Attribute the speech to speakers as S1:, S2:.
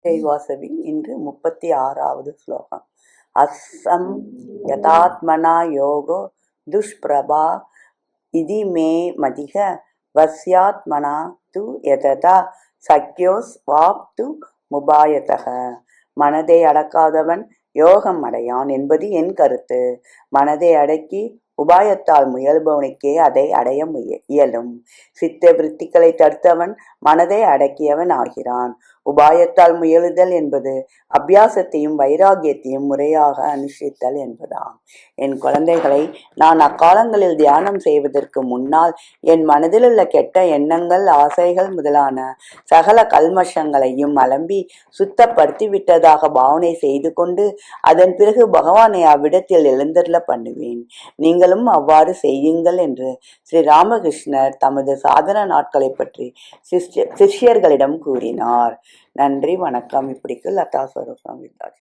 S1: வாசவி இன்று 36வது ஸ்லோகம். அஸ்ஸம் யதாத்மனா யோகோ துஷ்பிரபா இதி மே மதிக வஸ்யாத்மனா து யததா சக்யோஸ் வாப்து முபாயதக. மனதை அடக்காதவன் யோகம் அடையான் என்பது என் கருத்து. மனதை அடக்கி உபாயத்தால் முயல்பவனுக்கே அதை அடைய இயலும். சித்த விருத்திகளை தடுத்தவன் மனதை அடக்கியவன் ஆகிறான். உபாயத்தால் முயலுதல் என்பது அபியாசத்தையும் வைராகியத்தையும் முறையாக அனுஷ்டித்தல் என்பதாம். என் குழந்தைகளை நான் அக்காலங்களில் தியானம் செய்வதற்கு முன்னால் என் மனதிலுள்ள கெட்ட எண்ணங்கள், ஆசைகள் முதலான சகல கல்மஷங்களையும் அலம்பி சுத்தப்படுத்தி விட்டதாக பாவனை செய்து கொண்டு அதன் பிறகு பகவானை அவ்விடத்தில் எழுந்தருள பண்ணுவேன். நீங்களும் அவ்வாறு செய்யுங்கள் என்று ஸ்ரீ ராமகிருஷ்ணர் தமது சாதன நாட்களை பற்றி சிஷ்யர்களிடம் கூறினார். நன்றி, வணக்கம். இப்படிக்கு லதா ஸ்வரூபம் வித்தாஜி.